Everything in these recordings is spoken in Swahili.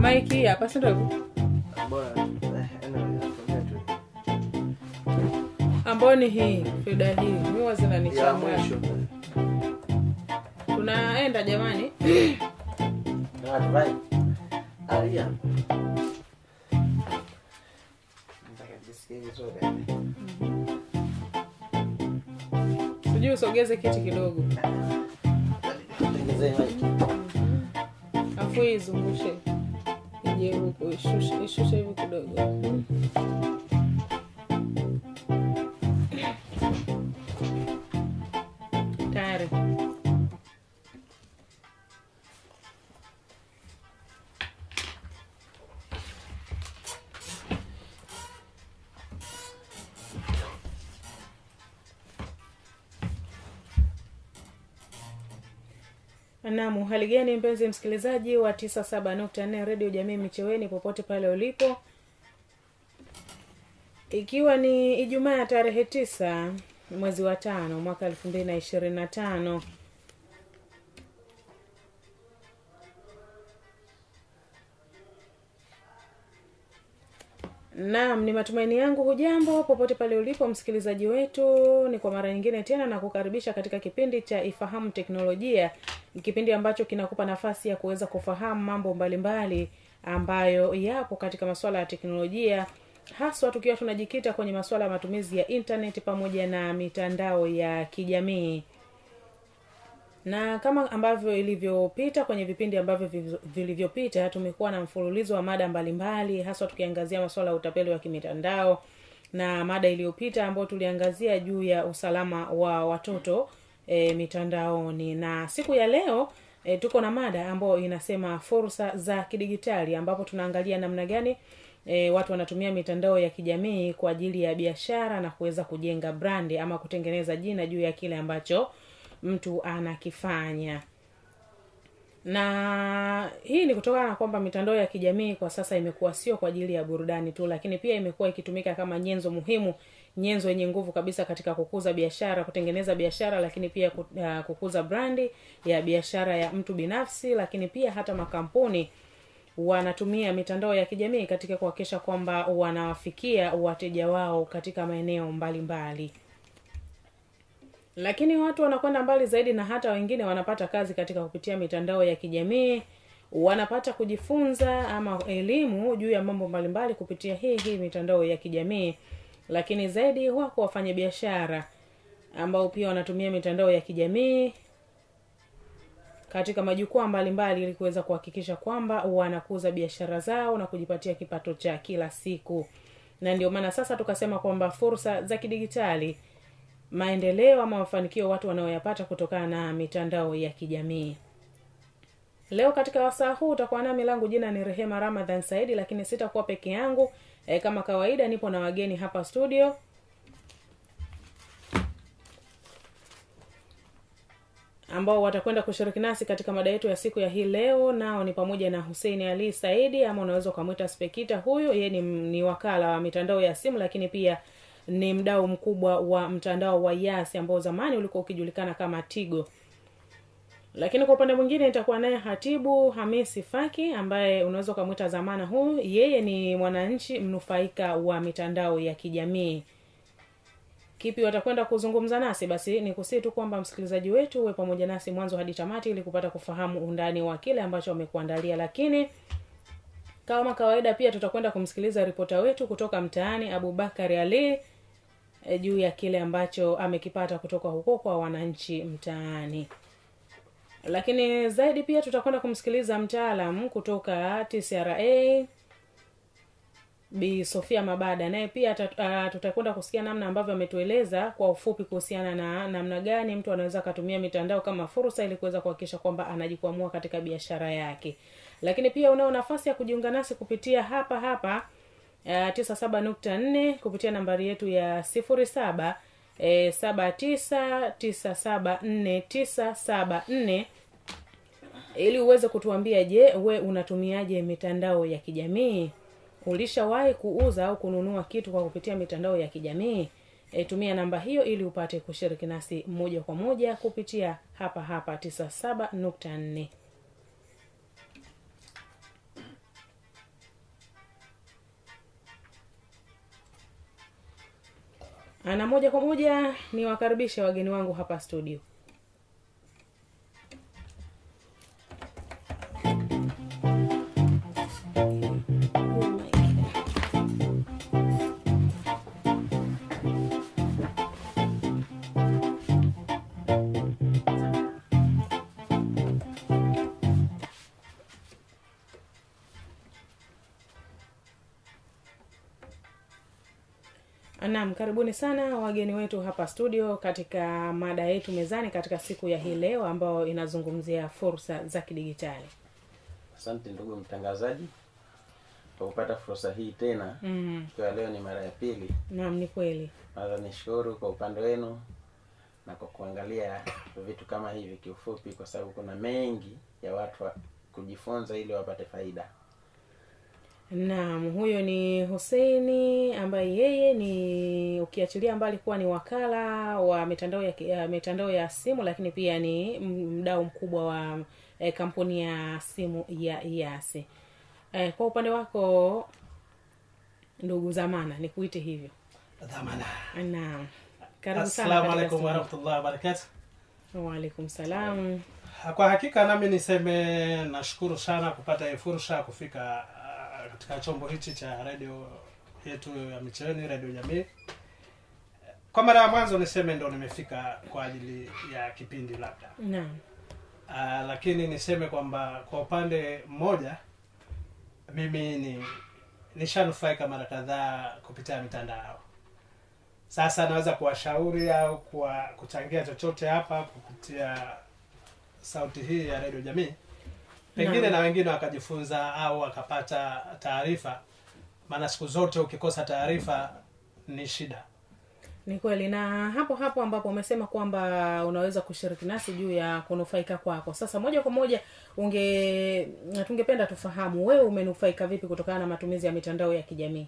Maiki hapa sasa ndio. Bora Amboni hii, fida hii. Mimi wazina ni chama. Tunaenda jamani. Right. Aria. Nataka jisikie zote. Sijui usogeze kiti kidogo. Tengeze maiki. Afu izungushe. Ije huko ishushe hivi kidogo. Tayari. Naam, hali gani mpenzi msikilizaji wa 97.4 Radio Jamii Micheweni popote pale ulipo. Ikiwa ni Ijumaa ya tarehe 9 mwezi wa 5 mwaka 2025. Naam, ni matumaini yangu hujambo popote pale ulipo msikilizaji wetu. Ni kwa mara nyingine tena na kukaribisha katika kipindi cha Ifahamu Teknolojia, kipindi ambacho kinakupa nafasi ya kuweza kufahamu mambo mbalimbali ambayo yapo katika masuala ya teknolojia, haswa tukiwa tunajikita kwenye masuala ya matumizi ya internet pamoja na mitandao ya kijamii. Na kama ambavyo ilivyopita kwenye vipindi ambavyo vilivyopita, tumekuwa na mfululizo wa mada mbalimbali, haswa tukiangazia masuala ya utapeli wa kimitandao, na mada iliyopita ambayo tuliangazia juu ya usalama wa watoto mitandaoni. Na siku ya leo tuko na mada ambayo inasema fursa za kidigitali, ambapo tunaangalia namna gani watu wanatumia mitandao ya kijamii kwa ajili ya biashara na kuweza kujenga brandi ama kutengeneza jina juu ya kile ambacho mtu anakifanya. Na hii ni kutokana na kwamba mitandao ya kijamii kwa sasa imekuwa sio kwa ajili ya burudani tu, lakini pia imekuwa ikitumika kama nyenzo muhimu, nyenzo yenye nguvu kabisa katika kukuza biashara, kutengeneza biashara, lakini pia kukuza brandi ya biashara ya mtu binafsi, lakini pia hata makampuni wanatumia mitandao ya kijamii katika kuhakikisha kwamba wanawafikia wateja wao katika maeneo mbalimbali. Lakini watu wanakwenda mbali zaidi, na hata wengine wanapata kazi katika kupitia mitandao ya kijamii, wanapata kujifunza ama elimu juu ya mambo mbalimbali kupitia hii mitandao ya kijamii. Lakini zaidi wako wafanya biashara ambao pia wanatumia mitandao ya kijamii katika majukwaa mbalimbali ili kuweza kuhakikisha kwamba wanakuza biashara zao na kujipatia kipato cha kila siku. Na ndio maana sasa tukasema kwamba fursa za kidigitali, maendeleo ama mafanikio watu wanaoyapata kutokana na mitandao ya kijamii. Leo katika wasaa huu utakuwa nami, langu jina ni Rehema Ramadhan Saidi, lakini sitakuwa peke yangu. Kama kawaida nipo na wageni hapa studio ambao watakwenda kushiriki nasi katika mada yetu ya siku ya hii leo. Nao ni pamoja na Hussein Ali Saidi, ama unaweza kumuita Spekita. Huyo yeye ni wakala wa mitandao ya simu, lakini pia ni mdau mkubwa wa mtandao wa Yas ambao zamani ulikuwa ukijulikana kama Tigo. Lakini kwa upande mwingine nitakuwa naye Hatibu Hamisi Faki, ambaye unaweza kumuita Zamana. Huyu yeye ni mwananchi mnufaika wa mitandao ya kijamii. Kipi watakwenda kuzungumza nasi? Basi nikusii tu kwamba msikilizaji wetu uwe pamoja nasi mwanzo hadi tamati ili kupata kufahamu undani wa kile ambacho wamekuandalia. Lakini kama kawaida pia tutakwenda kumsikiliza ripota wetu kutoka mtaani, Abubakari Ali, juu ya kile ambacho amekipata kutoka huko kwa wananchi mtaani. Lakini zaidi pia tutakwenda kumsikiliza mtaalamu kutoka TCRA, Bi Sofia Mabada, naye pia tutakwenda kusikia namna ambavyo ametueleza kwa ufupi kuhusiana na namna gani mtu anaweza kutumia mitandao kama fursa ili kuweza kuhakikisha kwamba anajikwamua katika biashara yake. Lakini pia unao nafasi ya kujiunga nasi kupitia hapa 97.4 kupitia nambari yetu ya 0779974974 ili uweze kutuambia, je, we unatumiaje mitandao ya kijamii? Ulishawahi kuuza au kununua kitu kwa kupitia mitandao ya kijamii? Tumia namba hiyo ili upate kushiriki nasi moja kwa moja kupitia hapa 97.4. Na moja kwa moja ni wakaribisha wageni wangu hapa studio. Naam, karibuni sana wageni wetu hapa studio katika mada yetu mezani katika siku ya hii leo ambayo inazungumzia fursa za kidigitali. Asante ndugu mtangazaji kwa kupata fursa hii tena. Kwa leo ni mara ya pili. Naam, ni kweli. Kwanza nishukuru kwa upande wenu na kwa kuangalia vitu kama hivi kiufupi, kwa sababu kuna mengi ya watu wa kujifunza ili wapate faida. Naam, huyo ni Hussein ambaye yeye ni ukiachilia mbali kuwa ni wakala wa mitandao ya simu, lakini pia ni mdau mkubwa wa kampuni ya simu ya Yasi. Kwa upande wako ndugu Zamana, nikuite hivyo. Zamana. Naam. Karibu sana. Assalamu alaykum wa rahmatullahi wa barakatuh. Wa alaykum salam. Kwa hakika nami niseme nashukuru sana kupata fursa kufika katika chombo hichi cha radio yetu ya Micheweni, Radio Jamii. Kwa mara ya mwanzo niseme ndo nimefika kwa ajili ya kipindi labda. Naam. Lakini niseme kwamba kwa upande mmoja mimi nishanufaika mara kadhaa kupitia mitandao. Sasa naweza kuwashauri au kuchangia chochote hapa kupitia sauti hii ya Radio Jamii. Pengine na wengine wakajifunza au wakapata taarifa, maana siku zote ukikosa taarifa ni shida. Ni kweli. Na hapo ambapo umesema kwamba unaweza kushiriki nasi juu ya kunufaika kwako. Sasa moja kwa moja tungependa tufahamu wewe umenufaika vipi kutokana na matumizi ya mitandao ya kijamii?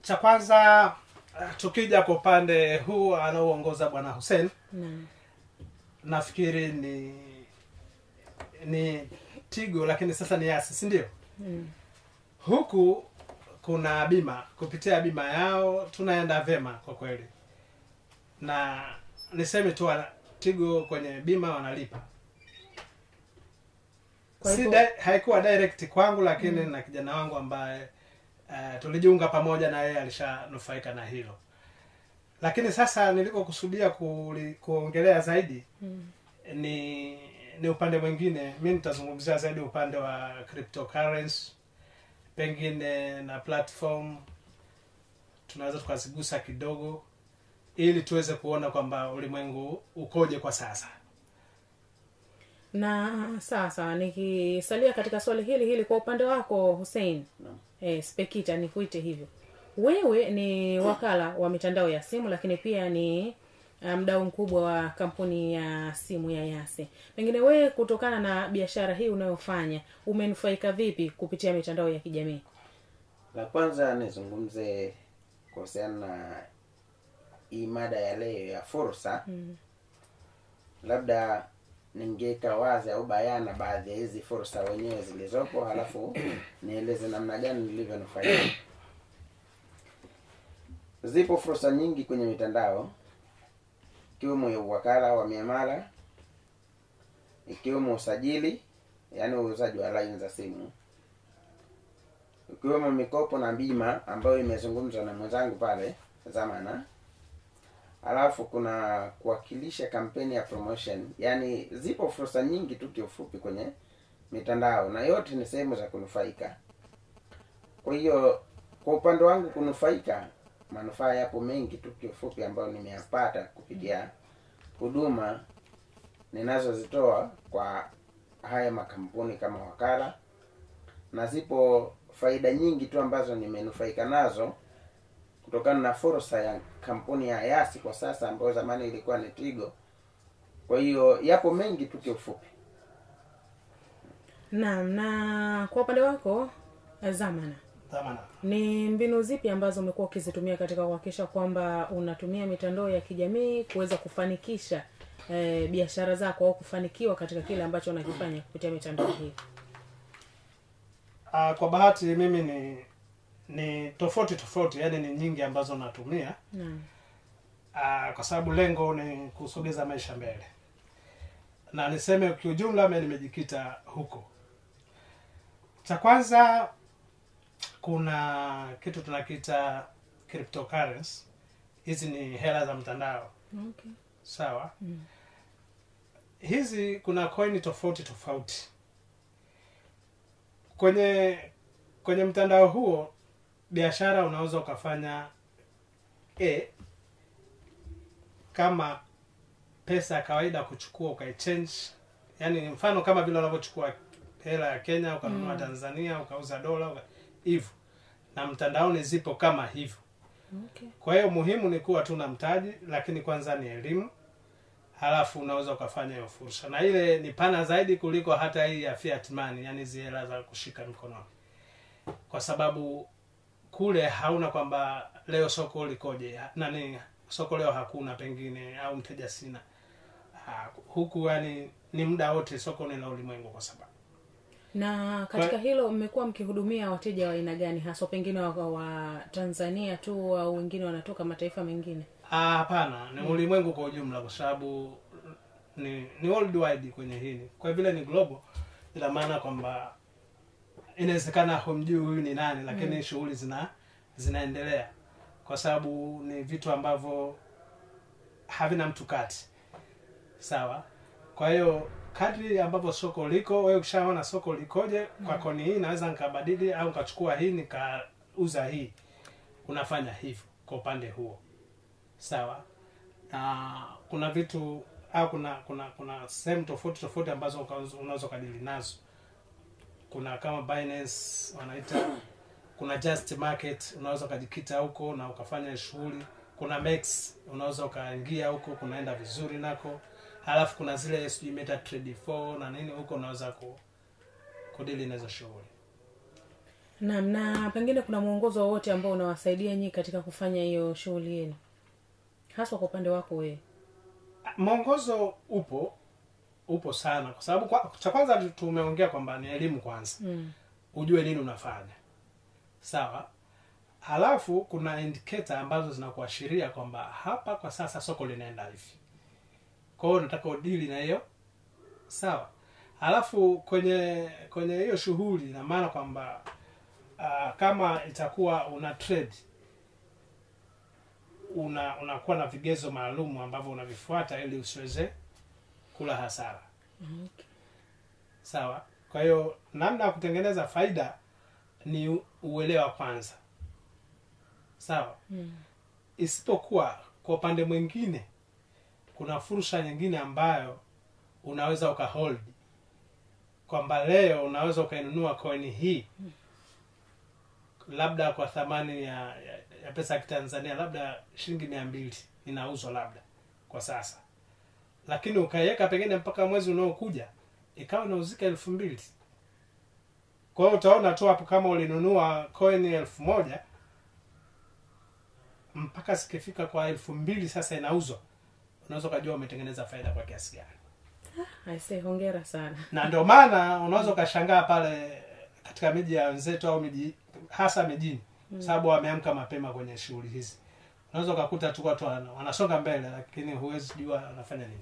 Cha kwanza tukija kwa upande huu anaoongoza Bwana Hussein. Nafikiri ni Tigo, lakini sasa ni Yasi, si ndio? Huku kuna bima, kupitia bima yao tunaenda vema kwa kweli. Na niseme tu Tigo kwenye bima wanalipa. Haikuwa direct kwangu, lakini na kijana wangu ambaye tulijiunga pamoja na yeye alishanufaika na hilo. Lakini sasa nilikokusudia kuongelea zaidi ni upande mwingine. Mimi nitazungumzia zaidi upande wa cryptocurrency, pengine na platform tunaweza tukazigusa kidogo ili tuweze kuona kwamba ulimwengu ukoje kwa sasa. Na sasa nikisalia katika swali hili kwa upande wako Hussein, Spekita nikuite hivyo. Wewe ni wakala wa mitandao ya simu, lakini pia ni mdau mkubwa wa kampuni ya simu ya Yasi. Pengine wewe kutokana na biashara hii unayofanya umenufaika vipi kupitia mitandao ya kijamii? La kwanza nizungumze kuhusiana na hii mada ya leo ya fursa. Labda ningeka wazi au bayana baadhi ya hizi fursa wenyewe zilizopo, halafu nieleze namna gani nilivyonufaika. Zipo fursa nyingi kwenye mitandao, ikiwemo ya wakala wa miamala, ikiwemo usajili, yani uuzaji wa line za simu, ikiwemo mikopo na bima ambayo imezungumzwa na mwenzangu pale Zamana. Alafu kuna kuwakilisha kampeni ya promotion. Yani zipo fursa nyingi tu kiufupi kwenye mitandao, na yote ni sehemu za kunufaika. Kwa hiyo kwa upande wangu kunufaika, manufaa yapo mengi tu kiufupi ambayo nimeyapata kupitia huduma ninazozitoa kwa haya makampuni kama wakala. Na zipo faida nyingi tu ambazo nimenufaika nazo kutokana na fursa ya kampuni ya Yasi kwa sasa, ambayo zamani ilikuwa ni Tigo. Kwa hiyo yapo mengi tu kiufupi. Naam. Na kwa upande wako Zamana, ni mbinu zipi ambazo umekuwa ukizitumia katika kuhakikisha kwamba unatumia mitandao ya kijamii kuweza kufanikisha biashara zako au kufanikiwa katika kile ambacho unakifanya kupitia mitandao hii? Kwa bahati mimi ni tofauti, yani ni nyingi ambazo natumia. Kwa sababu lengo ni kusogeza maisha mbele. Na niseme kiujumla mimi nimejikita huko. Cha kwanza kuna kitu tunakiita cryptocurrency. Hizi ni hela za mtandao. Okay. Sawa? Hizi kuna coin tofauti. Kwenye mtandao huo biashara unaweza ukafanya kama pesa ya kawaida kuchukua ukaichange, yani mfano kama vile unavyochukua hela ya Kenya ukanunua Tanzania ukauza dola hivyo, na mtandaoni zipo kama hivyo. Okay. Kwa hiyo muhimu ni kuwa tu na mtaji, lakini kwanza ni elimu, halafu unaweza ukafanya hiyo fursa, na ile ni pana zaidi kuliko hata hii ya fiat money, yani zile hela za kushika mkononi, kwa sababu kule hauna kwamba leo soko likoje, soko leo hakuna pengine, au mteja sina. Huku yani ni muda wote soko ni la ulimwengu kwa sababu. Na katika hilo mmekuwa mkihudumia wateja wa aina gani, hasa pengine wa Tanzania tu au wengine wanatoka mataifa mengine? Hapana, ni ulimwengu kwa ujumla, kwa sababu ni worldwide kwenye hili. Kwa vile ni global, ina maana kwamba inawezekana humjui huyu ni nani, lakini shughuli zinaendelea, kwa sababu ni vitu ambavyo havina mtu kati. Sawa? Kwa hiyo kadri ambapo soko liko, wewe ukishaona soko likoje, kwa koni hii naweza nikabadili au nikachukua hii nikauza hii, unafanya hivyo kwa upande huo. Sawa? Kuna vitu au kuna sehemu tofauti ambazo unaweza kadili nazo. Kuna kama Binance wanaita, kuna Just Market unaweza kujikita huko na ukafanya shughuli. Kuna Mex unaweza ukaingia huko, kunaenda vizuri nako. Halafu kuna zile MetaTrader 4 na nini, huko unaweza kudili na hizo shughuli. Na pengine kuna mwongozo wote ambao unawasaidia nyinyi katika kufanya hiyo shughuli yenu, hasa kwa upande wako wewe? Mwongozo upo sana, kwa sababu cha kwanza tumeongea kwamba ni elimu kwanza. Ujue nini unafanya. Sawa? Halafu kuna indicator ambazo zinakuashiria kwamba hapa kwa sasa soko linaenda hivi, kwa hiyo nataka udili na hiyo. Sawa? Halafu kwenye hiyo shughuli, na maana kwamba kama itakuwa una trade, unakuwa na vigezo maalum ambavyo unavifuata ili usiweze kula hasara. Okay. Sawa? Kwa hiyo namna ya kutengeneza faida ni uelewa kwanza. Sawa? Isipokuwa kwa upande mwingine kuna fursa nyingine ambayo unaweza ukahold, kwamba leo unaweza ukainunua coin hii labda kwa thamani ya pesa ya Tanzania labda shilingi 200 inauzwa labda kwa sasa, lakini ukaiweka pengine mpaka mwezi unaokuja ikawa inauzika 2000. Kwa hiyo utaona tu hapo, kama ulinunua coin 1000 mpaka sikifika kwa 2000 sasa inauzwa, unaweza kujua umetengeneza faida kwa kiasi gani. Aisee, hongera sana. Na ndio maana unaweza ukashangaa pale katika miji ya wenzetu au miji hasa mijini, sababu wameamka mapema kwenye shughuli hizi. Unaweza ukakuta tu watu wanasonga mbele, lakini huwezi jua anafanya nini.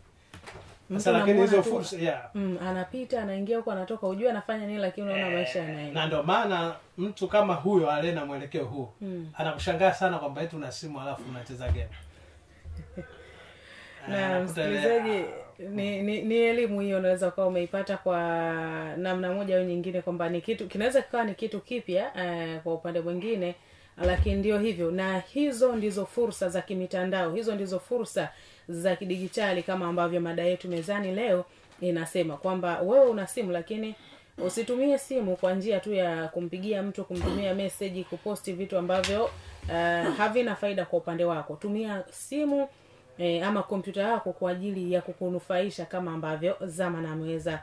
Sasa lakini hizo fursa anapita anaingia huko anatoka, hujua anafanya nini, lakini unaona maisha yanaenda. Na ndio maana mtu kama huyo alena mwelekeo huo anakushangaa sana kwamba eti una simu alafu unacheza game. Na msikilizaji, ni elimu hiyo unaweza kuwa umeipata kwa namna moja au nyingine, kwamba ni kitu kinaweza kuwa ni kitu kipya kwa upande mwingine, lakini ndio hivyo. Na hizo ndizo fursa za kimitandao, hizo ndizo fursa za kidigitali, kama ambavyo mada yetu mezani leo inasema kwamba wewe una simu, lakini usitumie simu kwa njia tu ya kumpigia mtu, kumtumia message, kuposti vitu ambavyo havina faida kwa upande wako. Tumia simu ama kompyuta yako kwa ajili ya kukunufaisha, kama ambavyo Zamana ameweza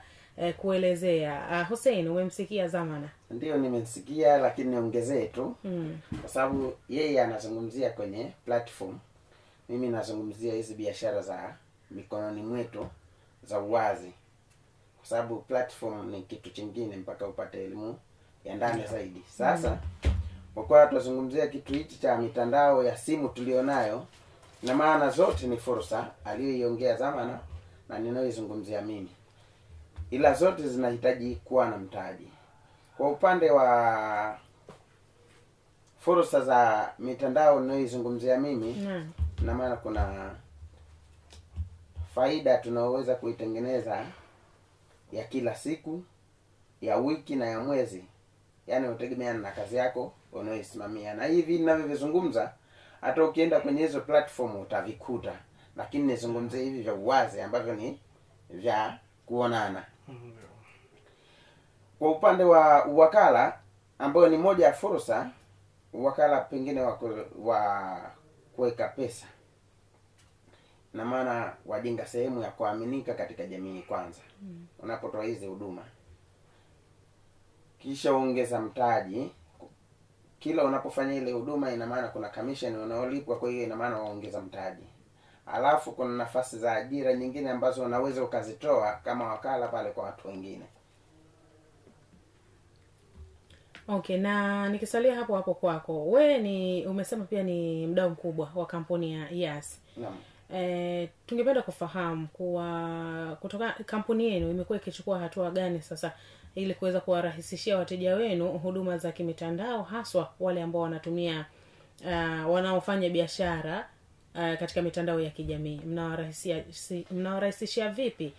kuelezea. Hussein, umemsikia Zamana? Ndio, nimesikia, lakini niongezee tu kwa sababu yeye anazungumzia kwenye platform, mimi nazungumzia hizi biashara za mikononi mwetu za uwazi, kwa sababu platform ni kitu kingine mpaka upate elimu ya ndani zaidi. Sasa Kwa kuwa tunazungumzia kitu hichi cha mitandao ya simu tulionayo, na maana zote ni fursa aliyoiongea Zamana na ninayoizungumzia mimi, ila zote zinahitaji kuwa na mtaji. Kwa upande wa fursa za mitandao ninayoizungumzia mimi, na maana kuna faida tunayoweza kuitengeneza ya kila siku, ya wiki na ya mwezi. Yaani utegemeana na kazi yako unayoisimamia. Na hivi ninavyozungumza, hata ukienda kwenye hizo platform utavikuta, lakini nizungumzie hivi vya uwazi ambavyo ni vya kuonana. Kwa upande wa uwakala, ambao ni moja ya fursa, uwakala pengine wa kuweka pesa, na maana wajenga sehemu ya kuaminika katika jamii kwanza. Unapotoa hizi huduma, kisha ongeza mtaji. Kila unapofanya ile huduma, ina maana kuna commission unaolipwa, kwa hiyo ina maana waongeza mtaji. Alafu kuna nafasi za ajira nyingine ambazo unaweza ukazitoa kama wakala pale kwa watu wengine. Okay, na nikisalia hapo hapo kwako, wewe umesema pia ni mdau mkubwa wa kampuni ya Yas. Naam. Tungependa kufahamu kutoka kampuni yenu imekuwa ikichukua hatua gani sasa ili kuweza kuwarahisishia wateja wenu huduma za kimitandao, haswa wale ambao wanatumia wanaofanya biashara katika mitandao ya kijamii. Mnawarahisishia vipi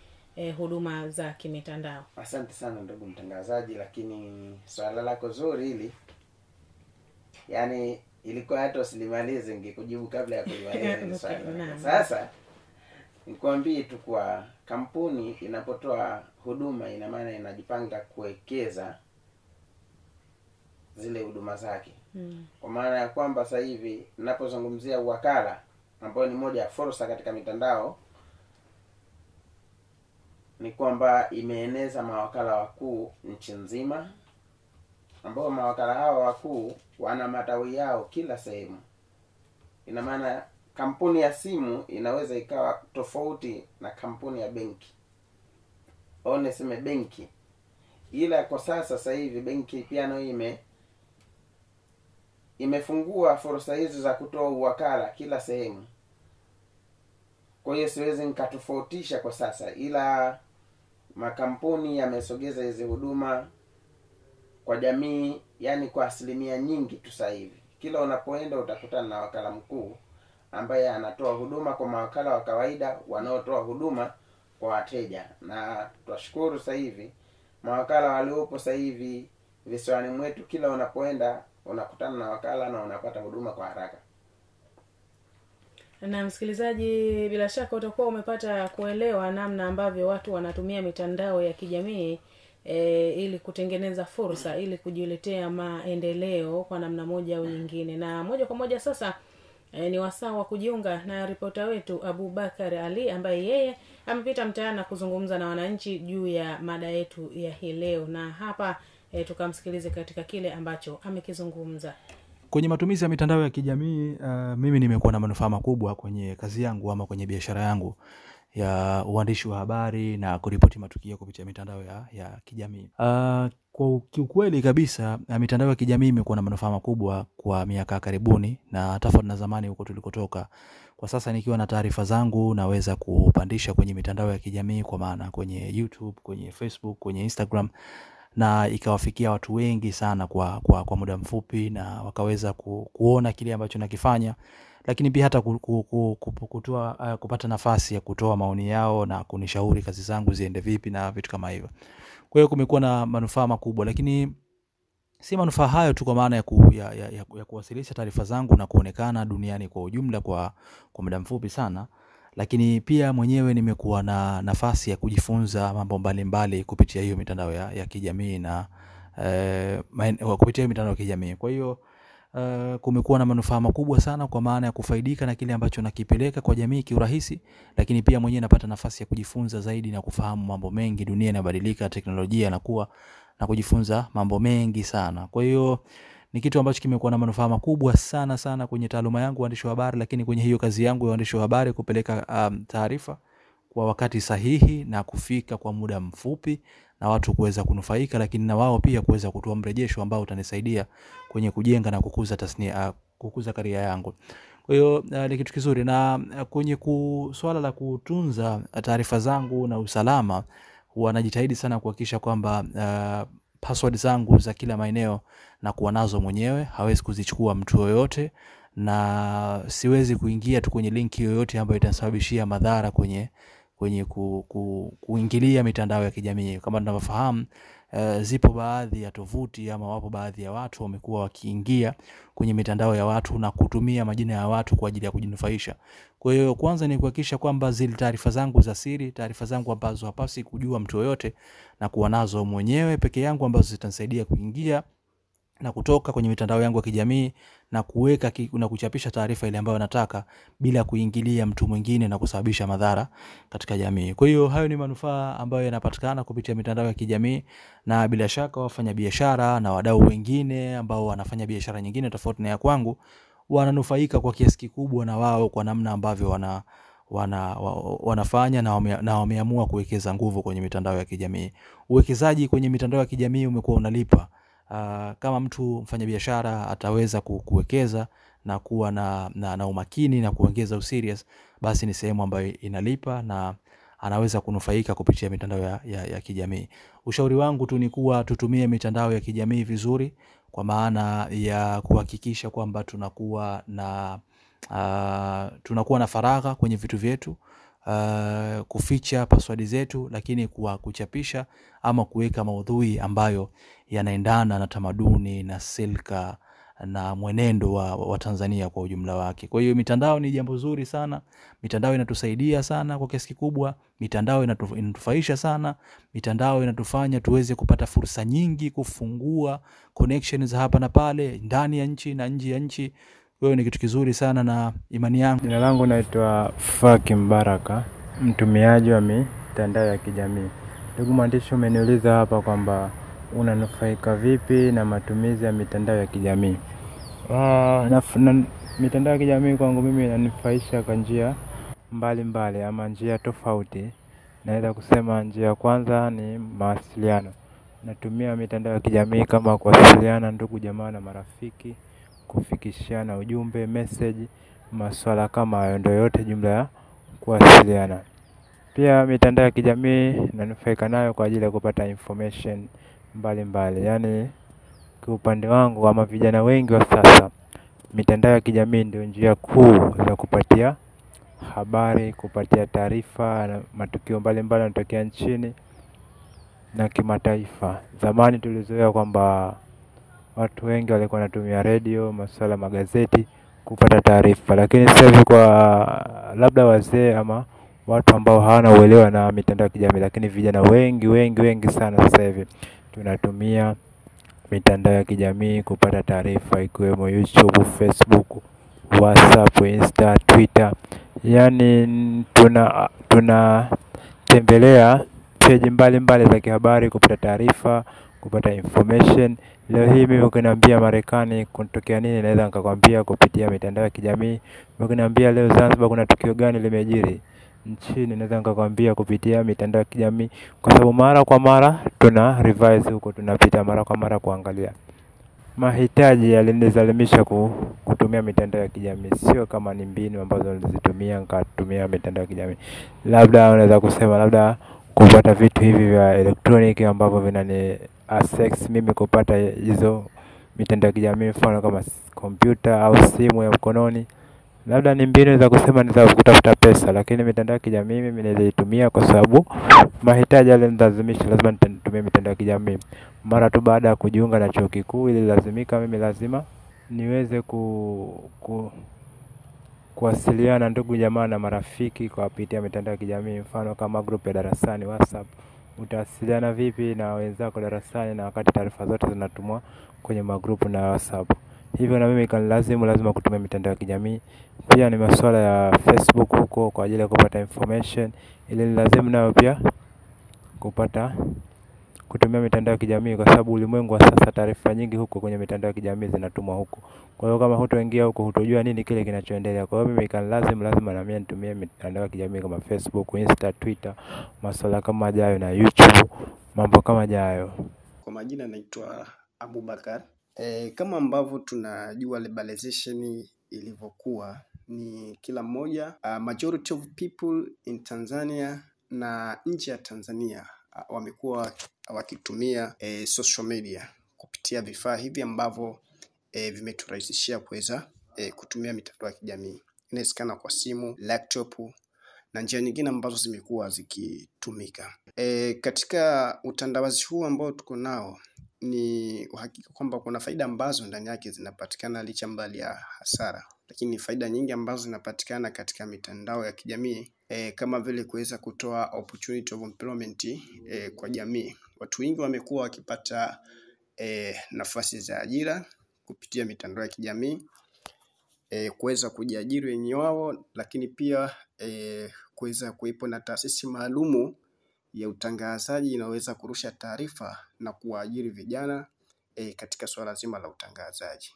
huduma za kimitandao? Asante sana ndugu mtangazaji, lakini swala lako zuri hili, yani ilikuwa hata usilimalize ningekujibu kabla ya kulimaliza swala. Sasa nikwambie tu kwa kampuni inapotoa huduma, ina maana inajipanga kuwekeza zile huduma zake. Kwa maana ya kwamba sasa hivi ninapozungumzia uwakala, ambao ni moja ya fursa katika mitandao, ni kwamba imeeneza mawakala wakuu nchi nzima, ambao mawakala hawa wakuu wana matawi yao kila sehemu. Ina maana kampuni ya simu inaweza ikawa tofauti na kampuni ya benki, au niseme benki, ila kwa sasa hivi benki pia nayo imefungua fursa hizo za kutoa uwakala kila sehemu. Kwa hiyo siwezi nikatofautisha kwa sasa, ila makampuni yamesogeza hizi huduma kwa jamii, yani kwa asilimia nyingi tu sasa hivi. Kila unapoenda utakutana na wakala mkuu ambaye anatoa huduma kwa mawakala wa kawaida wanaotoa huduma kwa wateja. Na tunashukuru sasa hivi mawakala waliopo sasa hivi visiwani mwetu, kila unapoenda unakutana na wakala na unapata huduma kwa haraka. Na msikilizaji, bila shaka utakuwa umepata kuelewa namna ambavyo watu wanatumia mitandao ya kijamii ili kutengeneza fursa, ili kujiletea maendeleo kwa namna moja au nyingine. Na moja kwa moja sasa ni wasaa wa kujiunga na ripota wetu Abubakar Ali, ambaye yeye amepita mtaani na kuzungumza na wananchi juu ya mada yetu ya hii leo. Na hapa tukamsikilize katika kile ambacho amekizungumza. Kwenye matumizi ya mitandao ya kijamii, mimi nimekuwa na manufaa makubwa kwenye kazi yangu ama kwenye biashara yangu ya uandishi wa habari na kuripoti matukio kupitia mitandao ya kijamii. Kwa kiukweli kabisa, mitandao ya kijamii imekuwa na manufaa makubwa kwa miaka karibuni, na tofauti na zamani huko tulikotoka. Kwa sasa nikiwa na taarifa zangu naweza kupandisha kwenye mitandao ya kijamii, kwa maana kwenye YouTube, kwenye Facebook, kwenye Instagram, na ikawafikia watu wengi sana kwa muda mfupi, na wakaweza kuona kile ambacho nakifanya, lakini pia hata kupata nafasi ya kutoa maoni yao na kunishauri kazi zangu ziende vipi na vitu kama hivyo. Kwa hiyo kumekuwa na manufaa makubwa, lakini si manufaa hayo tu, kwa maana ya kuwasilisha taarifa zangu na kuonekana duniani kwa ujumla kwa muda mfupi sana, lakini pia mwenyewe nimekuwa na nafasi ya kujifunza mambo mbalimbali kupitia hiyo mitandao ya kijamii na kupitia mitandao ya kijamii. Kwa hiyo kumekuwa na manufaa makubwa sana, kwa maana ya kufaidika na kile ambacho nakipeleka kwa jamii kiurahisi, lakini pia mwenyewe napata nafasi ya kujifunza zaidi na kufahamu mambo mengi. Dunia inabadilika, teknolojia inakuwa, na kujifunza mambo mengi sana. Kwa hiyo ni kitu ambacho kimekuwa na manufaa makubwa sana sana kwenye taaluma yangu ya uandishi wa habari, lakini kwenye hiyo kazi yangu ya uandishi wa habari, kupeleka taarifa kwa wakati sahihi na kufika kwa muda mfupi na watu kuweza kunufaika, lakini na wao pia kuweza kutoa mrejesho ambao utanisaidia kwenye kujenga na kukuza tasnia, kukuza career yangu. Kwa hiyo ni kitu kizuri. Na kwenye swala la kutunza taarifa zangu na usalama, huwa najitahidi sana kuhakikisha kwamba password zangu za kila maeneo na kuwa nazo mwenyewe, hawezi kuzichukua mtu yoyote, na siwezi kuingia tu kwenye linki yoyote ambayo itasababishia madhara kwenye kuingilia mitandao ya kijamii. Kama tunavyofahamu, zipo baadhi ya tovuti ama wapo baadhi ya watu wamekuwa wakiingia kwenye mitandao ya watu na kutumia majina ya watu kwa ajili ya kujinufaisha. Kwa hiyo kwanza ni kuhakikisha kwamba zile taarifa zangu za siri, taarifa zangu ambazo hapasi kujua mtu yoyote, na kuwa nazo mwenyewe peke yangu, ambazo zitanisaidia kuingia na kutoka kwenye mitandao yangu ya kijamii na kuweka na kuchapisha taarifa ile ambayo nataka bila kuingilia mtu mwingine na kusababisha madhara katika jamii. Kwa hiyo hayo ni manufaa ambayo yanapatikana kupitia mitandao ya kijamii, na bila shaka wafanya biashara na wadau wengine ambao wanafanya biashara nyingine tofauti na ya kwangu wananufaika kwa kiasi kikubwa na wao, kwa namna ambavyo wanafanya na wameamua kuwekeza nguvu kwenye mitandao ya kijamii. Uwekezaji kwenye mitandao ya kijamii umekuwa unalipa. Kama mtu mfanya biashara ataweza kuwekeza na kuwa na umakini na kuongeza userious, basi ni sehemu ambayo inalipa na anaweza kunufaika kupitia mitandao ya kijamii. Ushauri wangu tu ni kuwa tutumie mitandao ya kijamii vizuri, kwa maana ya kuhakikisha kwamba tunakuwa na faragha kwenye vitu vyetu, kuficha password zetu, lakini kuchapisha ama kuweka maudhui ambayo yanaendana na tamaduni na silka na mwenendo wa Tanzania kwa ujumla wake. Kwa hiyo mitandao ni jambo zuri sana. Mitandao inatusaidia sana kwa kiasi kikubwa. Mitandao inatufaisha sana. Mitandao inatufanya tuweze kupata fursa nyingi, kufungua connections hapa na pale, ndani ya nchi na nje ya nchi. Kwa hiyo ni kitu kizuri sana, na imani yangu. Jina langu naitwa Faki Mbaraka, mtumiaji wa mitandao ya kijamii. Ndugu mwandishi, umeniuliza hapa kwamba unanufaika vipi na matumizi ya mitandao ya kijamii. Mitandao ya kijamii kwangu mimi inanufaisha kwa njia mbalimbali ama njia tofauti. Naweza kusema njia ya kwanza ni mawasiliano. Natumia mitandao ya kijamii kama kuwasiliana ndugu jamaa na marafiki, kufikishiana ujumbe, message, masuala kama hayo, ndio yote jumla ya kuwasiliana. Pia mitandao ya kijamii nanufaika nayo kwa ajili ya kupata information mbalimbali. Yaani kwa upande wangu, ama vijana wengi wa sasa, mitandao ya kijamii ndio njia kuu za kupatia habari, kupatia taarifa na matukio mbalimbali yanayotokea nchini na kimataifa. Zamani tulizoea kwamba watu wengi walikuwa wanatumia radio, masuala magazeti kupata taarifa, lakini sasa hivi kwa labda wazee ama watu ambao hawana uelewa na mitandao ya kijamii, lakini vijana wengi sana sasa hivi tunatumia mitandao ya kijamii kupata taarifa, ikiwemo YouTube, Facebook, WhatsApp, Insta, Twitter. Yaani tunatembelea page mbalimbali za kihabari kupata taarifa, kupata information. Leo hii mimi ukiniambia Marekani kunatokea nini, naweza nikakwambia kupitia mitandao ya kijamii. Ukiniambia leo Zanzibar kuna tukio gani limejiri nchini, naweza nikakwambia kupitia mitandao ya kijamii, kwa sababu mara kwa mara tuna revise huko, tunapita mara kwa mara kuangalia. Mahitaji yalinizalimisha kutumia mitandao ya kijamii, sio kama ni mbinu ambazo nilizitumia nikatumia mitandao ya kijamii. Labda unaweza kusema labda kupata vitu hivi vya electronic ambavyo vinani access mimi kupata hizo mitandao ya kijamii, mfano kama kompyuta au simu ya mkononi. Labda ni mbinu za kusema ni za kutafuta pesa, lakini mitandao ya kijamii mimi niliitumia kwa sababu mahitaji yalinilazimisha lazima nitumie mitandao ya kijamii. Mara tu baada ya kujiunga na chuo kikuu, ililazimika mimi lazima niweze kuwasiliana na ndugu jamaa na marafiki kwa kupitia mitandao ya kijamii, mfano kama group ya darasani WhatsApp. Utawasiliana vipi na wenzako darasani na wakati taarifa zote zinatumwa kwenye magrupu na WhatsApp? Hivyo na mimi lazima kutumia mitandao ya kijamii. Pia ni masuala ya Facebook huko kwa ajili ya kupata information, ili lazima nayo pia kupata kutumia mitandao ya kijamii, kwa sababu ulimwengu wa sasa taarifa nyingi huko kwenye mitandao ya kijamii zinatumwa huko. Kwa hiyo kama hutoingia huko hutojua nini kile kinachoendelea. Kwa hiyo mimi lazima na mimi nitumie mitandao ya kijamii kama Facebook, Insta, Twitter, masuala kama hayo na YouTube, mambo kama hayo. Kwa majina naitwa Abubakar. Kama ambavyo tunajua liberalization ilivyokuwa, ni kila mmoja, majority of people in Tanzania na nje ya Tanzania wamekuwa wakitumia social media kupitia vifaa hivi ambavyo vimeturahisishia kuweza kutumia mitandao ya kijamii. Inawezekana kwa simu, laptop na njia nyingine ambazo zimekuwa zikitumika. Katika utandawazi huu ambao tuko nao, ni uhakika kwamba kuna faida ambazo ndani yake zinapatikana licha mbali ya hasara. Lakini faida nyingi ambazo zinapatikana katika mitandao ya kijamii, kama vile kuweza kutoa opportunity of employment kwa jamii. Watu wengi wamekuwa wakipata nafasi za ajira kupitia mitandao ya kijamii, kuweza kujiajiri wenyewe wao, lakini pia kuweza kuipo na taasisi maalumu ya utangazaji inaweza kurusha taarifa na kuwaajiri vijana katika swala zima la utangazaji.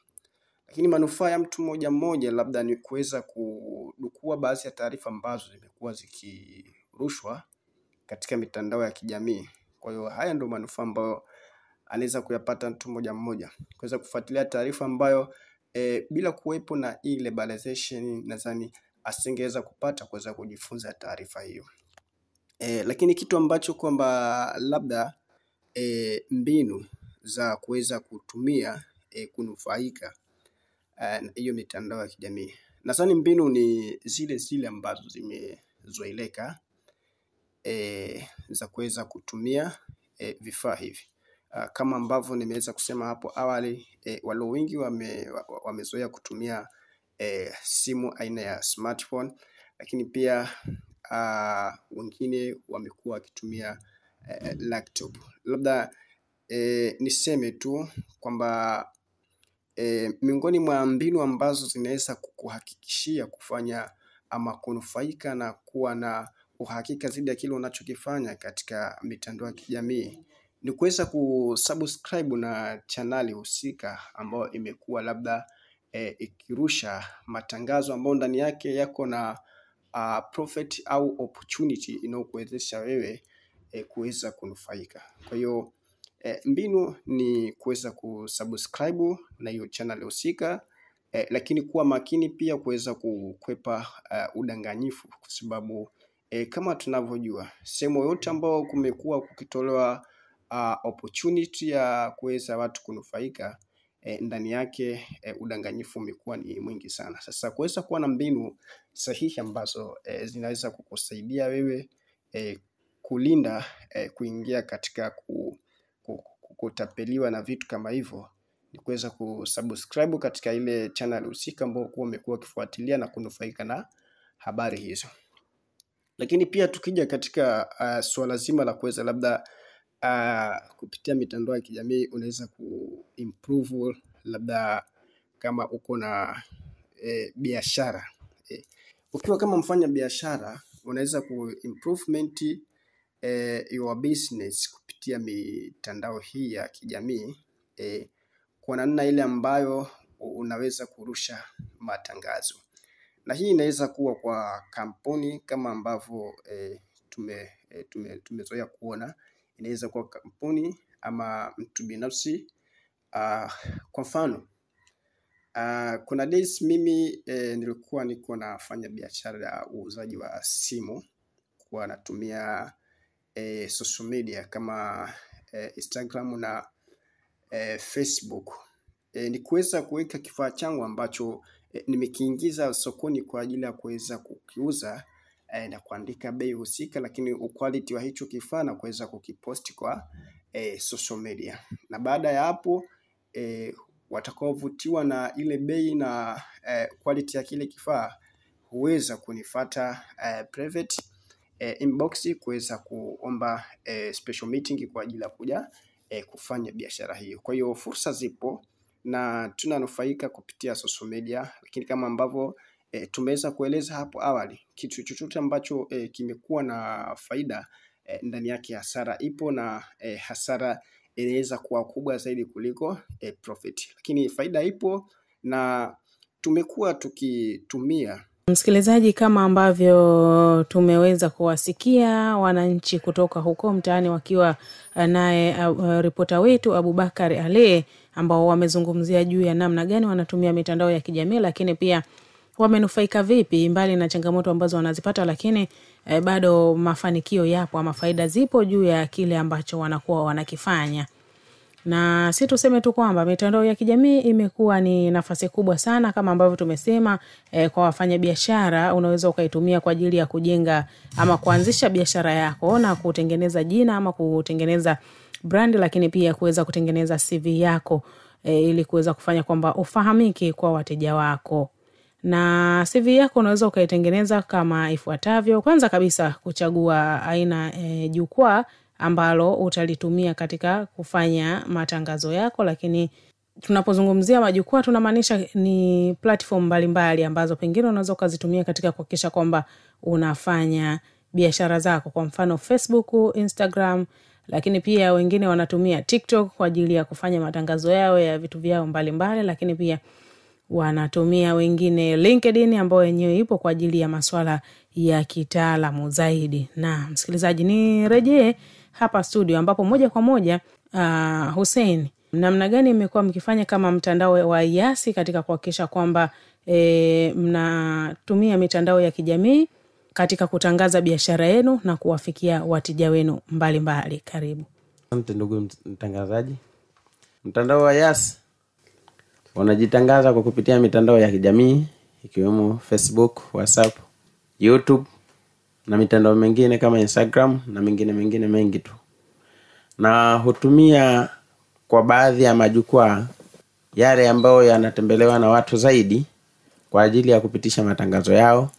Lakini manufaa ya mtu mmoja labda ni kuweza kudukua baadhi ya taarifa ambazo zimekuwa zikirushwa katika mitandao ya kijamii. Kwa hiyo haya ndio manufaa ambayo anaweza kuyapata mtu mmoja, kuweza kufuatilia taarifa ambayo bila kuwepo na ile liberalization nadhani asingeweza kupata kuweza kujifunza taarifa hiyo. Lakini kitu ambacho kwamba labda mbinu za kuweza kutumia kunufaika hiyo mitandao ya kijamii, nadhani mbinu ni zile ambazo zimezoeleka za kuweza kutumia vifaa hivi. Kama ambavyo nimeweza kusema hapo awali, walio wengi wamezoea kutumia simu aina ya smartphone, lakini pia wengine wamekuwa wakitumia laptop. Labda niseme tu kwamba miongoni mwa mbinu ambazo zinaweza kukuhakikishia kufanya ama kunufaika na kuwa na uhakika zaidi ya kile unachokifanya katika mitandao ya kijamii ni kuweza kusubscribe na chaneli husika ambayo imekuwa labda ikirusha matangazo ambayo ndani yake yako na profit au opportunity inayokuwezesha wewe kuweza kunufaika. Kwa hiyo mbinu ni kuweza kusubscribe na hiyo channel husika, lakini kuwa makini pia kuweza kukwepa udanganyifu, kwa sababu kama tunavyojua sehemu yote ambao kumekuwa kukitolewa opportunity ya kuweza watu kunufaika, ndani yake udanganyifu umekuwa ni mwingi sana. Sasa kuweza kuwa na mbinu sahihi ambazo zinaweza kukusaidia wewe kulinda kuingia katika kutapeliwa na vitu kama hivyo, ni kuweza kusubscribe katika ile channel husika ambao umekuwa ukifuatilia na kunufaika na habari hizo. Lakini pia tukija katika swala zima la kuweza labda kupitia mitandao ya kijamii unaweza kuimprove labda kama uko na biashara. Ukiwa kama mfanya biashara unaweza kuimprovement your business kupitia mitandao hii ya kijamii kwa namna ile ambayo unaweza kurusha matangazo. Na hii inaweza kuwa kwa kampuni kama ambavyo tumezoea kuona. Inaweza kuwa kampuni ama mtu binafsi. Kwa mfano, kuna days mimi nilikuwa niko nafanya biashara ya uuzaji wa simu, kwa natumia social media kama Instagram na Facebook. Ni kuweza kuweka kifaa changu ambacho nimekiingiza sokoni kwa ajili ya kuweza kukiuza na kuandika bei husika, lakini quality wa hicho kifaa na kuweza kukiposti kwa social media. Na baada ya hapo watakaovutiwa na ile bei na quality ya kile kifaa huweza kunifuata private inbox kuweza kuomba special meeting kwa ajili ya kuja kufanya biashara hiyo. Kwa hiyo fursa zipo na tunanufaika kupitia social media, lakini kama ambavyo tumeweza kueleza hapo awali, kitu chochote ambacho kimekuwa na faida ndani yake hasara ipo, na hasara inaweza kuwa kubwa zaidi kuliko profit, lakini faida ipo na tumekuwa tukitumia. Msikilizaji, kama ambavyo tumeweza kuwasikia wananchi kutoka huko mtaani wakiwa naye ripota wetu Abubakar Ali, ambao wamezungumzia juu ya namna gani wanatumia mitandao ya kijamii, lakini pia wamenufaika vipi mbali na changamoto ambazo wanazipata, lakini bado mafanikio yapo ama faida zipo juu ya kile ambacho wanakuwa wanakifanya. Na si tuseme tu kwamba mitandao ya kijamii imekuwa ni nafasi kubwa sana kama ambavyo tumesema, kwa wafanyabiashara unaweza ukaitumia kwa ajili ya kujenga ama kuanzisha biashara yako na kutengeneza jina ama kutengeneza brand, lakini pia kuweza kutengeneza CV yako ili kuweza kufanya kwamba ufahamike kwa wateja wako. Na CV yako unaweza ukaitengeneza kama ifuatavyo. Kwanza kabisa, kuchagua aina jukwaa ambalo utalitumia katika kufanya matangazo yako, lakini tunapozungumzia majukwaa tunamaanisha ni platform mbalimbali ambazo pengine unaweza kuzitumia katika kuhakikisha kwamba unafanya biashara zako, kwa mfano Facebook, Instagram, lakini pia wengine wanatumia TikTok kwa ajili ya kufanya matangazo yao ya vitu vyao mbalimbali, lakini pia wanatumia wengine LinkedIn ambao yenyewe ipo kwa ajili ya masuala ya kitaalamu zaidi. Na msikilizaji, ni rejee hapa studio ambapo moja kwa moja Hussein, namna gani mmekuwa mkifanya kama mtandao wa Yasi katika kuhakikisha kwamba mnatumia mitandao ya kijamii katika kutangaza biashara yenu na kuwafikia wateja wenu mbalimbali? Karibu. Asante ndugu mtangazaji. Mtandao wa Yasi wanajitangaza kwa kupitia mitandao ya kijamii ikiwemo Facebook, WhatsApp, YouTube na mitandao mingine kama Instagram na mengine mengi tu. Na hutumia kwa baadhi ya majukwaa yale ambayo yanatembelewa na watu zaidi kwa ajili ya kupitisha matangazo yao.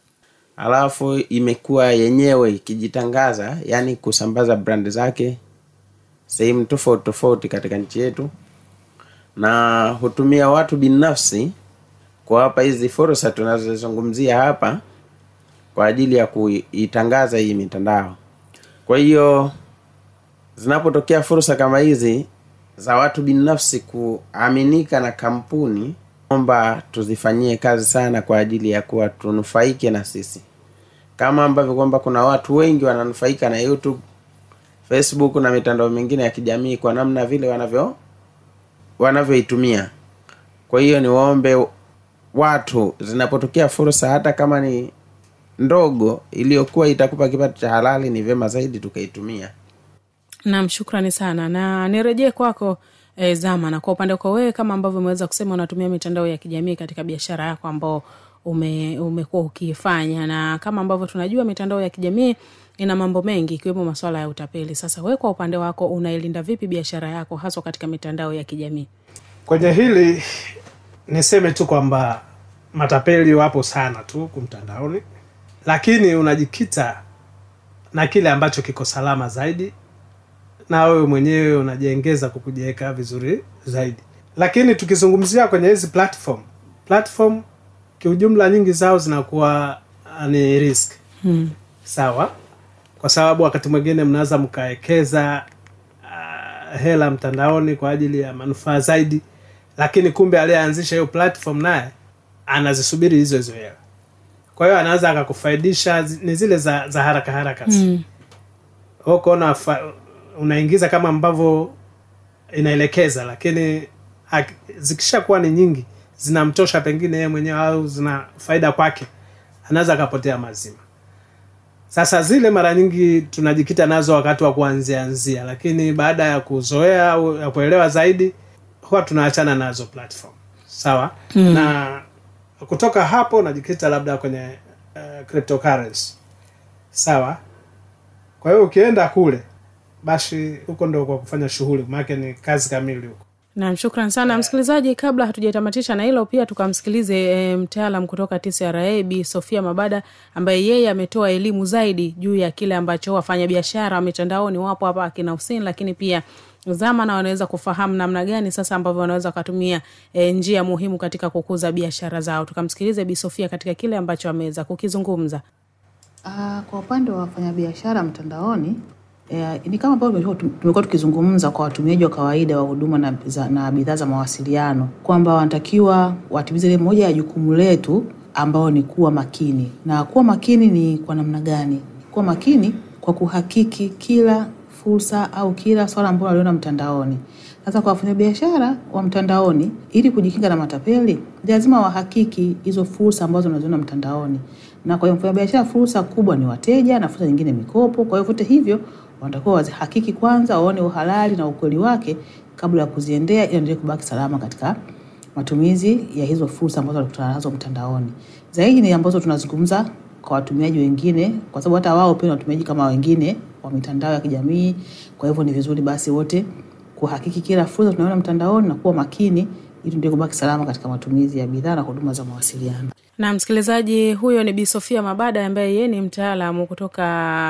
Alafu imekuwa yenyewe ikijitangaza, yani kusambaza brand zake sehemu tofauti katika nchi yetu. Na hutumia watu binafsi kwa hapa hizi fursa tunazozungumzia hapa kwa ajili ya kuitangaza hii mitandao. Kwa hiyo zinapotokea fursa kama hizi za watu binafsi kuaminika na kampuni, naomba tuzifanyie kazi sana kwa ajili ya kuwa tunufaike na sisi. Kama ambavyo kwamba kuna watu wengi wananufaika na YouTube, Facebook na mitandao mingine ya kijamii kwa namna vile wanavyoitumia. Kwa hiyo niwaombe watu, zinapotokea fursa hata kama ni ndogo iliyokuwa itakupa kipato cha halali, ni vema zaidi tukaitumia. Naam, shukrani sana. Na nirejee kwako Zama, na kwa upande wako wewe, kama ambavyo umeweza kusema unatumia mitandao ya kijamii katika biashara yako ambao umekuwa ukifanya, na kama ambavyo tunajua mitandao ya kijamii ina mambo mengi ikiwemo masuala ya utapeli. Sasa wewe kwa upande wako unailinda vipi biashara yako hasa katika mitandao ya kijamii? Kwenye hili niseme tu kwamba matapeli wapo sana tu kumtandaoni, lakini unajikita na kile ambacho kiko salama zaidi, na wewe mwenyewe unajengeza kukujiweka vizuri zaidi. Lakini tukizungumzia kwenye hizi platform kiujumla nyingi zao zinakuwa ni risk. Sawa? Kwa sababu wakati mwingine mnaweza mkaekeza hela mtandaoni kwa ajili ya manufaa zaidi, lakini kumbe aliyeanzisha hiyo platform naye anazisubiri hizo hela. Kwa hiyo anaweza akakufaidisha ni zile za haraka. Huko unaingiza kama ambavyo inaelekeza, lakini zikishakuwa ni nyingi zinamtosha pengine yeye mwenyewe au zina faida kwake, anaweza akapotea mazima. Sasa zile mara nyingi tunajikita nazo wakati wa kuanzia, lakini baada ya kuzoea au ya kuelewa zaidi huwa tunaachana nazo platform. Sawa? Na kutoka hapo najikita labda kwenye cryptocurrency. Sawa? Kwa hiyo ukienda kule basi huko ndio kwa kufanya shughuli, maana ni kazi kamili huko. Naam, shukrani sana. Msikilizaji, kabla hatujatamatisha na hilo, pia tukamsikilize mtaalamu kutoka TCRA Bi Sofia Mabada, ambaye yeye ametoa elimu zaidi juu ya kile ambacho wafanyabiashara wa mitandaoni wapo hapa akina Hussein, lakini pia Zama, na wanaweza kufahamu namna gani sasa ambavyo wanaweza kutumia njia muhimu katika kukuza biashara zao. Tukamsikilize Bi Sofia katika kile ambacho ameweza kukizungumza. Kwa upande wa wafanyabiashara mtandaoni, Ni kama ambavyo tumekuwa tukizungumza kwa watumiaji wa kawaida wa huduma na bidhaa za mawasiliano kwamba wanatakiwa watimize ile moja ya jukumu letu ambao ni kuwa makini. Na kuwa makini ni kwa namna gani? Kuwa makini kwa kuhakiki kila fursa au kila swala ambalo waliona mtandaoni. Sasa kwa wafanyabiashara wa mtandaoni, ili kujikinga na matapeli, lazima wahakiki hizo fursa ambazo wanaziona mtandaoni. Na kwa mfanyabiashara fursa kubwa ni wateja na fursa nyingine mikopo. Kwa hiyo vyote hivyo wanatakiwa wazihakiki kwanza, waone uhalali na ukweli wake kabla ya kuziendea ili endelee kubaki salama katika matumizi ya hizo fursa ambazo wanakutana nazo mtandaoni. Zaidi ni ambazo tunazungumza kwa watumiaji wengine, kwa sababu hata wao pia watumiaji kama wengine wa mitandao ya kijamii. Kwa hivyo ni vizuri basi wote kuhakiki kila fursa tunaona mtandaoni na kuwa makini ili ndio kubaki salama katika matumizi ya bidhaa na huduma za mawasiliano. Na msikilizaji, huyo ni Bi Sofia Mabada ambaye yeye ni mtaalamu kutoka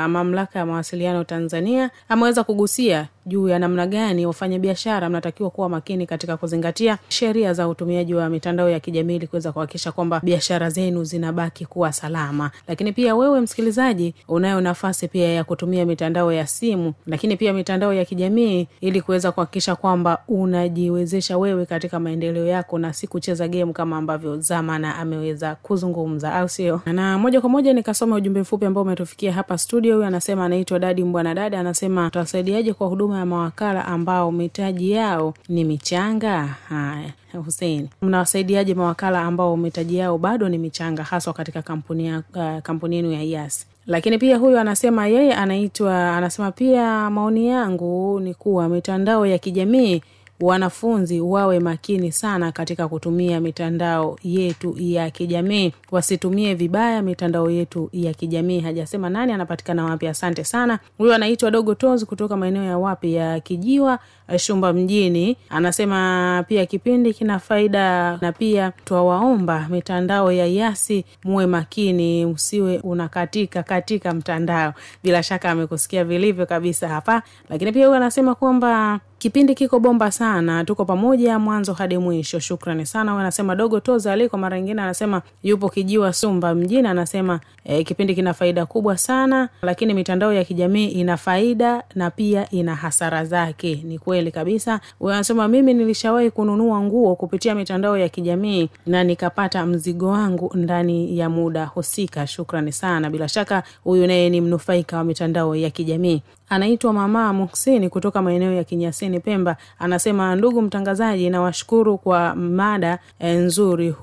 Mamlaka ya Mawasiliano Tanzania. Ameweza kugusia juu ya namna gani wafanyabiashara mnatakiwa kuwa makini katika kuzingatia sheria za utumiaji wa mitandao ya kijamii ili kuweza kuhakikisha kwamba biashara zenu zinabaki kuwa salama. Lakini pia wewe msikilizaji, unayo nafasi pia ya kutumia mitandao ya simu, lakini pia mitandao ya kijamii ili kuweza kuhakikisha kwamba unajiwezesha wewe katika maendeleo yako na si kucheza game kama ambavyo Zamana ameweza kuzungumza, au sio? Na moja kwa moja nikasoma ujumbe mfupi ambao umetufikia hapa studio. Huyu anasema anaitwa Dadi Mbwana Dada, anasema tuwasaidiaje kwa huduma ya mawakala ambao mitaji yao ni michanga? Haya Hussein, mnawasaidiaje mawakala ambao mitaji yao bado ni michanga hasa katika kampuni yenu ya IAS? Lakini pia huyu anasema yeye anasema pia maoni yangu ni kuwa mitandao ya kijamii, wanafunzi wawe makini sana katika kutumia mitandao yetu ya kijamii, wasitumie vibaya mitandao yetu ya kijamii. Hajasema nani anapatikana wapi. Asante sana. Huyo anaitwa Dogo Tozi kutoka maeneo ya wapi ya Kijiwa, Shumba mjini. Anasema pia kipindi kina faida na pia tuwaomba mitandao ya Yasi muwe makini, usiwe unakatika mtandao. Bila shaka amekusikia vilivyo kabisa hapa. Lakini pia huyo anasema kwamba kipindi kiko bomba sana, tuko pamoja mwanzo hadi mwisho. Shukrani sana. Wanasema Dogo Toza aliko mara nyingine anasema yupo Kijiwa Sumba mjini, anasema kipindi kina faida kubwa sana, lakini mitandao ya kijamii ina faida na pia ina hasara zake. Ni kweli kabisa. Wanasema mimi nilishawahi kununua nguo kupitia mitandao ya kijamii na nikapata mzigo wangu ndani ya muda husika. Shukrani sana. Bila shaka huyu naye ni mnufaika wa mitandao ya kijamii. Anaitwa Mama Muhsini kutoka maeneo ya Kinyasini Pemba, anasema ndugu mtangazaji, na washukuru kwa mada nzuri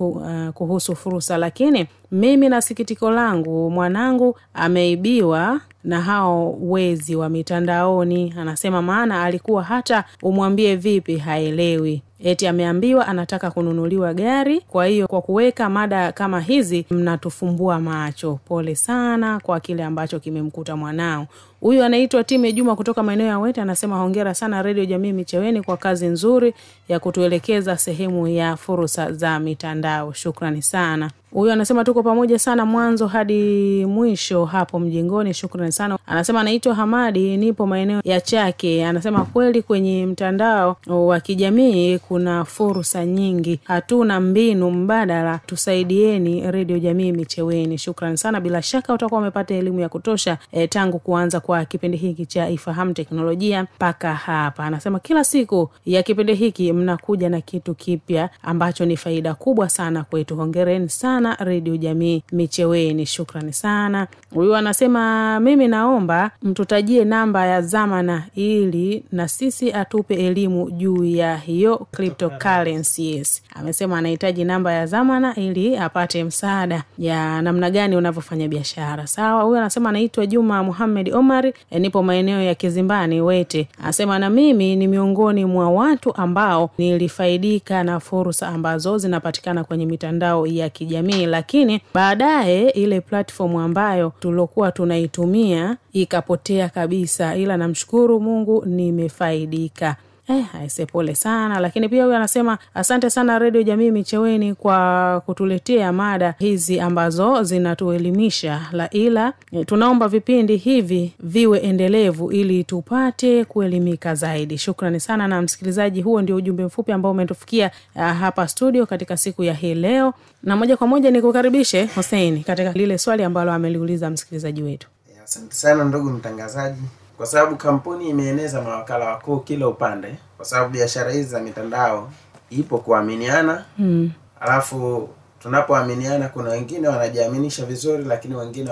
kuhusu fursa, lakini mimi na sikitiko langu mwanangu ameibiwa na hao wezi wa mitandaoni. Anasema maana alikuwa hata umwambie vipi haelewi. Eti ameambiwa anataka kununuliwa gari. Kwa hiyo kwa kuweka mada kama hizi mnatufumbua macho. Pole sana kwa kile ambacho kimemkuta mwanao. Huyu anaitwa Time Juma kutoka maeneo ya Wete, anasema hongera sana Radio Jamii Micheweni kwa kazi nzuri ya kutuelekeza sehemu ya fursa za mitandao. Shukrani sana. Huyu anasema tuko pamoja sana mwanzo hadi mwisho hapo mjengoni. Shukrani sana. Anasema anaitwa Hamadi, nipo maeneo ya Chake. Anasema kweli kwenye mtandao wa kijamii kuna fursa nyingi, hatuna mbinu mbadala, tusaidieni Radio Jamii Micheweni. Shukrani sana. Bila shaka utakuwa umepata elimu ya kutosha tangu kuanza kwa kipindi hiki cha Ifahamu Teknolojia mpaka hapa. Anasema kila siku ya kipindi hiki mnakuja na kitu kipya ambacho ni faida kubwa sana kwetu. Hongereni sana Radio Jamii Micheweni. Shukrani sana. Huyu anasema mimi naomba mtutajie namba ya Zamana ili na sisi atupe elimu juu ya hiyo cryptocurrencies. Amesema anahitaji namba ya Zamana ili apate msaada ya namna gani unavyofanya biashara. Sawa. Huyu anasema anaitwa Juma Muhammad Omar, nipo maeneo ya Kizimbani Wete. Anasema na mimi ni miongoni mwa watu ambao nilifaidika na fursa ambazo zinapatikana kwenye mitandao ya kijamii, lakini baadaye ile platform ambayo tulokuwa tunaitumia ikapotea kabisa, ila namshukuru Mungu nimefaidika. Aise pole sana. Lakini pia huyu anasema asante sana Radio Jamii Micheweni kwa kutuletea mada hizi ambazo zinatuelimisha, ila tunaomba vipindi hivi viwe endelevu ili tupate kuelimika zaidi. Shukrani sana. Na msikilizaji, huo ndio ujumbe mfupi ambao umetufikia hapa studio katika siku ya hii leo, na moja kwa moja nikukaribishe Hussein katika lile swali ambalo ameliuliza msikilizaji wetu. Asante sana ndugu mtangazaji. kwa sababu kampuni imeeneza mawakala wakuu kila upande, kwa sababu biashara hizi za mitandao ipo kuaminiana. Alafu tunapoaminiana, kuna wengine wanajiaminisha vizuri, lakini wengine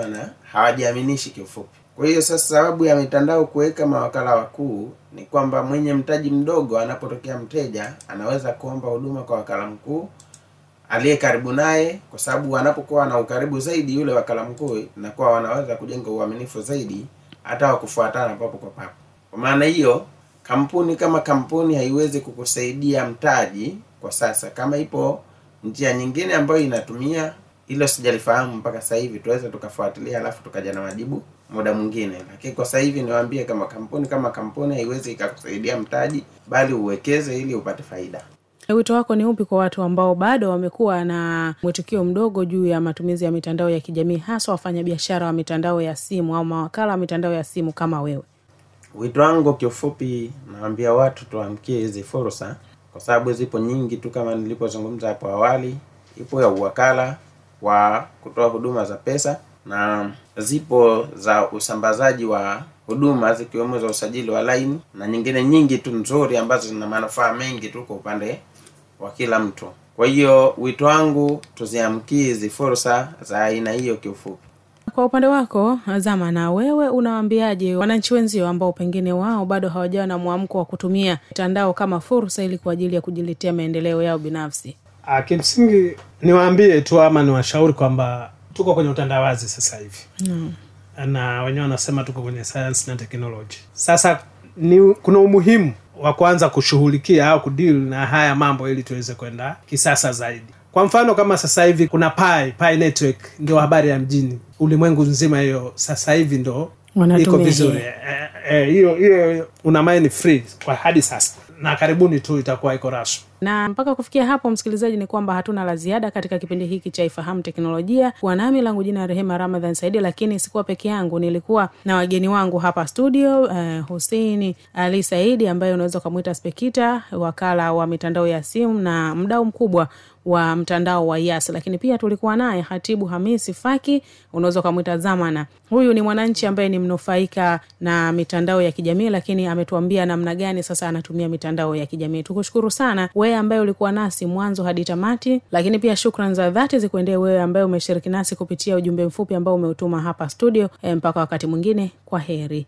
hawajiaminishi kiufupi. Kwa hiyo sasa, sababu ya mitandao kuweka mawakala wakuu ni kwamba mwenye mtaji mdogo anapotokea mteja anaweza kuomba huduma kwa wakala mkuu aliye karibu naye, kwa sababu wanapokuwa na ukaribu zaidi yule wakala mkuu, na kwa wanaweza kujenga uaminifu zaidi hata wakufuatana papo kwa papo. Kwa maana hiyo, kampuni kama kampuni haiwezi kukusaidia mtaji kwa sasa. Kama ipo njia nyingine ambayo inatumia, hilo sijalifahamu mpaka sasa hivi, tuweza tukafuatilia alafu tukaja na majibu muda mwingine. Lakini kwa sasa hivi niwaambie, kama kampuni haiwezi ikakusaidia mtaji, bali uwekeze ili upate faida. Wito wako ni upi kwa watu ambao bado wamekuwa na mwitikio mdogo juu ya matumizi ya mitandao ya kijamii, hasa wafanyabiashara wa mitandao ya simu au mawakala wa mitandao ya simu kama wewe? Wito wangu kiufupi, naambia watu tuamkie hizi fursa, kwa sababu zipo nyingi tu kama nilipozungumza hapo awali. Ipo ya uwakala wa kutoa huduma za pesa, na zipo za usambazaji wa huduma zikiwemo za usajili wa line, na nyingine nyingi tu nzuri ambazo zina manufaa mengi tu kwa upande wa kila mtu. Kwa hiyo wito wangu, tuziamkie hizi fursa za aina hiyo kiufupi. Kwa upande wako Zama, na wewe unawaambiaje wananchi wenzio ambao pengine wao bado hawajawa na mwamko wa kutumia mitandao kama fursa ili kwa ajili ya kujiletea maendeleo yao binafsi? Kimsingi niwaambie tu ama niwashauri kwamba tuko kwenye utandawazi sasa hivi. Na wenyewe wanasema tuko kwenye science na technology. Sasa kuna umuhimu wa kuanza kushughulikia au kudeal na haya mambo ili tuweze kwenda kisasa zaidi. Kwa mfano kama sasa hivi kuna Pi network, ndio habari ya mjini ulimwengu nzima, hiyo sasa hivi ndio iko vizuri. Hiyo unamaini free kwa hadi sasa, na karibuni tu itakuwa iko rasmi. Na mpaka kufikia hapo, msikilizaji, ni kwamba hatuna la ziada katika kipindi hiki cha Ifahamu Teknolojia. Kwa nami langu jina Rehema Ramadhan Saidi, lakini sikuwa peke yangu, nilikuwa na wageni wangu hapa studio, Hussein Ali Saidi ambaye unaweza kumuita Spekita, wakala wa mitandao ya simu na mdau mkubwa wa mtandao wa Yas. Lakini pia tulikuwa naye Hatibu Hamisi Faki, unaweza kumuita Zamana. Huyu ni mwananchi ambaye ni mnufaika na mitandao ya kijamii, lakini ametuambia namna gani sasa anatumia mitandao ya kijamii. Tukushukuru sana wewe ambaye ulikuwa nasi mwanzo hadi tamati, lakini pia shukrani za dhati zikuendee wewe ambaye umeshiriki nasi kupitia ujumbe mfupi ambao umeutuma hapa studio. Mpaka wakati mwingine, kwa heri.